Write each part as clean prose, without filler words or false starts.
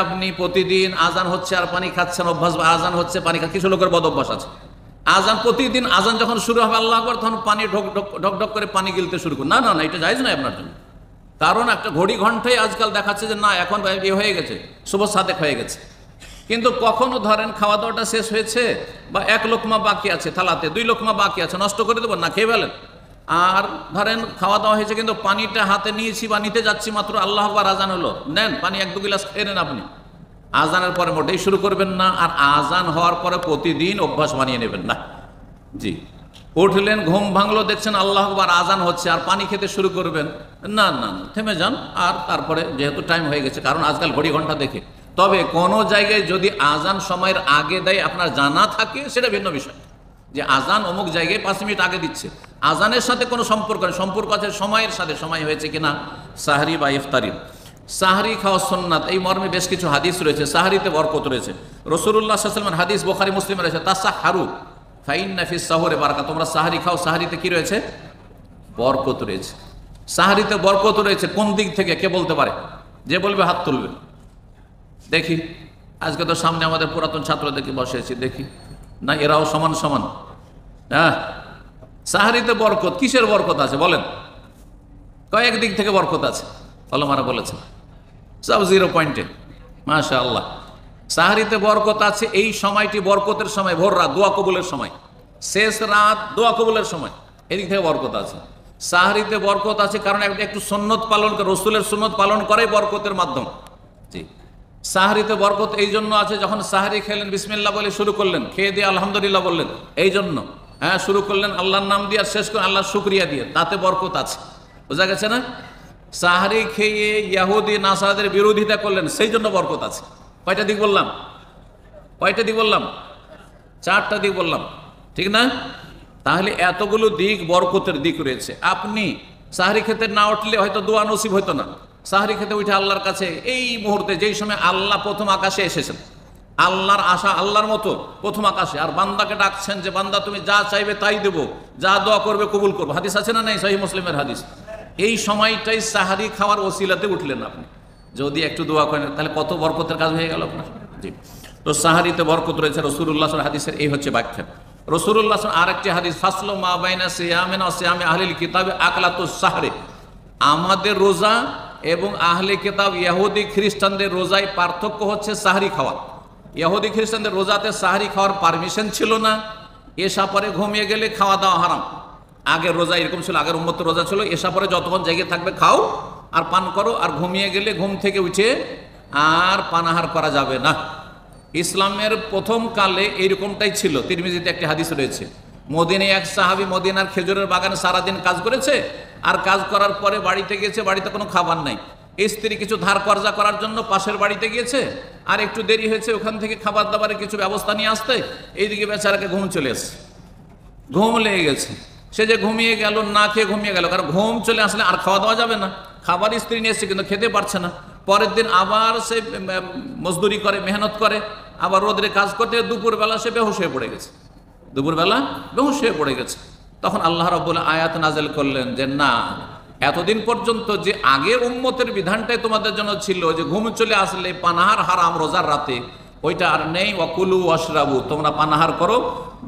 আপনি প্রতিদিন আজান হচ্ছে আর পানি খাচ্ছেন অভ্যাস, বা আজান হচ্ছে পানি খাচ্ছেন, কিছু লোকের বদ অভ্যাস আছে, আজান প্রতিদিন আজান যখন শুরু হবে আল্লাহ আকবার তখন পানি ঢক ঢক ঢক ঢক করে পানি গিলতে শুরু করুন। না না না, এটা জায়েজ নয় আপনার জন্য। কারণ একটা ঘড়ি ঘন্টায় আজকাল দেখাচ্ছে যে না এখন এ হয়ে গেছে, শুভ সাদেক হয়ে গেছে, কিন্তু কখনো ধরেন খাওয়া দাওয়াটা শেষ হয়েছে বা এক লোকমা বাকি আছে থালাতে, 2 লোকমা বাকি আছে, নষ্ট করে দেবো না, খেয়ে ফেলেন। আর ধরেন খাওয়া দাওয়া হয়েছে কিন্তু পানিটা হাতে নিয়েছি বা নিতে যাচ্ছি মাত্র আল্লাহ আকবার আজান হলো, নেন পানি 1-2 গিলাস খেয়ে নেন আপনি। আজানের পরে মোটেই শুরু করবেন না, আর আজান হওয়ার পরে প্রতিদিন অভ্যাস বানিয়ে নেবেন না। জি, উঠলেন, ঘুম ভাঙলো, দেখছেন আল্লাহ আকবার আজান হচ্ছে আর পানি খেতে শুরু করবেন, না না না, থেমে যান। আর তারপরে যেহেতু টাইম হয়ে গেছে, কারণ আজকাল ঘড়ি ঘন্টা দেখে, তবে কোনো জায়গায় যদি আজান সময়ের আগে দেয় আপনার জানা থাকে সেটা ভিন্ন বিষয়, যে আজান অমুক জায়গায় 5 মিনিট আগে দিচ্ছে, আজানের সাথে কোনো সম্পর্ক নেই, সম্পর্ক আছে সময়ের সাথে, সময় হয়েছে কিনা সাহরি বা ইফতারির। সাহরি খাওয়া সুন্নাত, এই মর্মে বেশ কিছু হাদিস রয়েছে, সাহরিতে বরকত রয়েছে। রাসূলুল্লাহ সাল্লাল্লাহু আলাইহি ওয়াসাল্লাম হাদিস বুখারী মুসলিমে রয়েছে, তাসাহহারু ফাইন্না ফিস সাহুরি বারাকা, তোমরা সাহরি খাও, সাহরিতে কি রয়েছে? বরকত রয়েছে। সাহরিতে বরকত রয়েছে কোন দিক থেকে কে বলতে পারে? যে বলবে হাত তুলবে। দেখি, আজকে তো সামনে আমাদের পুরাতন ছাত্রদেরকে বসেছি, দেখি না এরাও সমান সমান। হ্যাঁ, সাহরিতে বরকত, কিসের বরকত আছে বলেন? কয়েক দিক থেকে বরকত আছে, ওলামারা বলেছেন, সব 0 পয়েন্টে। মাশাআল্লাহ, সাহরিতে বরকত আছে, এই সময়টি বরকতের সময়, ভোর রাত দোয়া কবুলের সময়, শেষ রাত দোয়া কবুলের সময়, এদিক থেকে বরকত আছে। সাহরিতে বরকত আছে কারণ একটু সুন্নত পালন করে, রসুলের সুন্নত পালন করাই বরকতের মাধ্যম। জি, সাহরিতে বরকত এই জন্য আছে, যখন সাহরি খেলেন বিসমিল্লাহ বলে শুরু করলেন, খেয়ে দিয়ে আলহামদুলিল্লাহ বললেন, এই জন্য হ্যাঁ শুরু করলেন আল্লাহর নাম দিয়ে আর শেষ করে আল্লাহর শুকরিয়া দিয়ে, তাতে বরকত আছে। বোঝা গেছে না? সাহরি খেয়ে ইহুদি নাসারাদের বিরোধিতা করলেন, সেই জন্য বরকত আছে। কয়টা দিক বললাম? কয়টা দিক বললাম? 4টা দিক বললাম, ঠিক না? তাহলে এতগুলো দিক বরকতের দিক রয়েছে। আপনি সাহরি খেতে না উঠলে হয়তো দোয়া নসিব হইতো না। সাহরি খেতে উঠে আল্লাহর কাছে এই মুহূর্তে, যেই সময় আল্লাহ প্রথম আকাশে এসেছেন, আল্লাহর আশা আল্লাহর মতো প্রথম আকাশে, আর বান্দাকে ডাকছেন যে বান্দা তুমি যা চাইবে তাই দেবো, যা দোয়া করবে কবুল করবো। হাদিস আছে না? নাই, সহিহ মুসলিমের হাদিস। এই সময়টাই সাহরি খাওয়ার ওসিলাতে উঠলেন আপনি, যদি একটু দোয়া করেন তাহলে কত বরকতের কাজ হয়ে গেল আপনার। জি, তো সাহরিতে বরকত রয়েছে, রাসূলুল্লাহ হাদিসের এই হচ্ছে ব্যাখ্যা। রাসূলুল্লাহ আরেকটি হাদিস, ফাসলু মা বাইনা সিয়ামিনা ওয়া সিয়ামি আহলিল কিতাবি আকলাতুস সাহরি, আমাদের রোজা এবং আহলে কিতাব ইহুদি খ্রিস্টানদের রোজায় পার্থক্য হচ্ছে সাহরি খাওয়া। ইহুদি খ্রিস্টানদের রোজাতে সাহরি খাওয়ার পারমিশন ছিল না, এশা পরে ঘুমিয়ে গেলে খাওয়া দাওয়া হারাম। আগের রোজা এরকম ছিল, আগের উম্মতের রোজা ছিল এশা পরে যতক্ষণ জেগে থাকবে খাও আর পান করো, আর ঘুমিয়ে গেলে ঘুম থেকে উঠে আর পানাহার করা যাবে না। ইসলামের প্রথম কালে এইরকমটাই ছিল। তিরমিজিতে একটি হাদিস রয়েছে, মদিনায় এক সাহাবী মদিনার খেজুরের বাগানে সারাদিন কাজ করেছে, আর কাজ করার পরে বাড়িতে গেছে, বাড়িতে কোনো খাবার নাই, স্ত্রী কিছু ধার কর্জা করার জন্য পাশের বাড়িতে গিয়েছে, আর একটু দেরি হয়েছে ওখান থেকে খাবার দাবারের কিছু ব্যবস্থা নিয়ে আসতে, এইদিকে বেচারাকে ঘুম চলে এসছে, ঘুম লেগে গেছে। সে যে ঘুমিয়ে গেল, না খেয়ে ঘুমিয়ে গেল, কারণ ঘুম চলে আসলে আর খাওয়া দাওয়া যাবে না। খাবার স্ত্রী নিয়ে এসছে কিন্তু খেতে পারছে না। পরের দিন আবার সে মজদুরি করে, মেহনত করে, আবার রোদরে কাজ করতে, দুপুরবেলা সে বেহুশ হয়ে পড়ে গেছে, দুপুরবেলা বেহুশ হয়ে পড়ে গেছে। তখন আল্লাহ রাব্বুল আয়াত নাযিল করলেন যে না, এতদিন পর্যন্ত যে আগের উম্মতের বিধানটাই তোমাদের জন্য ছিল যে ঘুম চলে আসলে পানাহার হারাম রোজার রাতে, ওইটা আর নেই। ওয়াকুলু ওয়াশরাবু, তোমরা পানাহার করো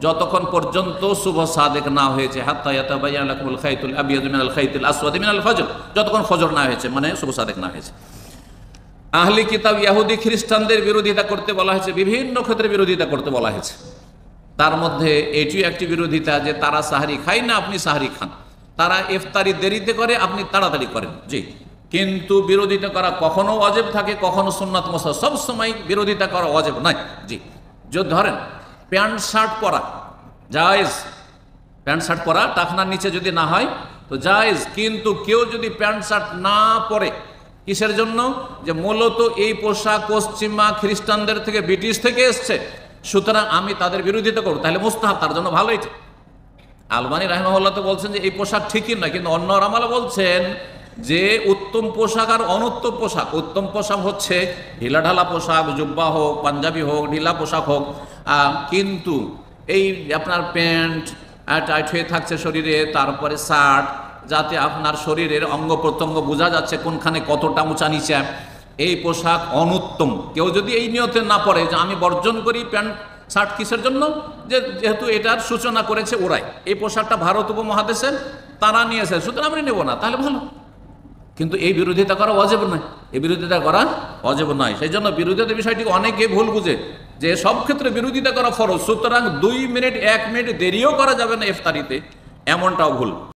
যতক্ষণ পর্যন্ত শুভ সাদেক না হয়েছে, হাত্তা ইয়াতাবায়ানা লাকুমুল খাইতুল আবিয়াদু মিনাল খাইতিল আসওয়াদি মিনাল ফজর, যতক্ষণ ফজর না হয়েছে, মানে শুভ সাদেক না হয়েছে। আহলি কিতাব ইহুদি খ্রিস্টানদের বিরোধিতা করতে বলা হয়েছে, বিভিন্ন ক্ষেত্রে বিরোধিতা করতে বলা হয়েছে। তার মধ্যে এটিও একটি বিরোধিতা যে তারা সাহরি খায় না, আপনি সাহরি খান। তারা ইফতারি দেরিতে করে, আপনি তাড়াতাড়ি করেন। জি, কিন্তু বিরোধিতা করা কখনো ওয়াজিব থাকে, কখনো সুন্নাত মুস্তাহাব, সব সময় বিরোধিতা করা ওয়াজিব নয়। জি, যদি ধরেন প্যান্ট শার্ট পরা জায়েজ, প্যান্ট শার্ট পরা টাকনার নিচে যদি না হয় তো জায়েজ, কিন্তু কেউ যদি প্যান্ট শার্ট না পরে, কিসের জন্য? যে মূলত এই পোশাক পশ্চিমা খ্রিস্টানদের থেকে, ব্রিটিশ থেকে এসছে, সুতরাং আমি তাদের বিরোধিতা করব, তাহলে মুস্তাহাব, তার জন্য ভালোই। আলবানী রাহিমাহুল্লাহ তো বলছেন যে এই পোশাক ঠিকই নয়, কিন্তু অন্য রামালা বলছেন যে উত্তম পোশাক আর অনুত্তম পোশাক, উত্তম পোশাক হচ্ছে ঢিলাঢালা পোশাক, জুব্বা হোক, পাঞ্জাবি হোক, ঢিলা পোশাক হোক, কিন্তু এই আপনার প্যান্ট টাইট হয়ে থাকছে শরীরে, তারপরে শার্ট, যাতে আপনার শরীরের অঙ্গ প্রত্যঙ্গ বোঝা যাচ্ছে কোনখানে কতটা উঁচা নিচে, এই পোশাক অনুত্তম। কেউ যদি এই নিয়তে না পড়ে যে আমি বর্জন করি প্যান্ট শার্ট, কিসের জন্য? যেহেতু এটার সূচনা করেছে ওরাই, এই পোশাকটা ভারত উপমহাদেশের তারা নিয়েছে, সুতরাং আমি নেব না, তাহলে ভালো। কিন্তু এই বিরোধিতা করা অজেব নয়, এই বিরোধিতা করা অজেব নয়। সেই জন্য বিরোধিতা বিষয়টি অনেকে ভুল বুঝে যে সব ক্ষেত্রে বিরোধিতা করা ফরজ, সুতরাং 2 মিনিট 1 মিনিট দেরিও করা যাবে না ইফতারিতে, এমনটাও ভুল।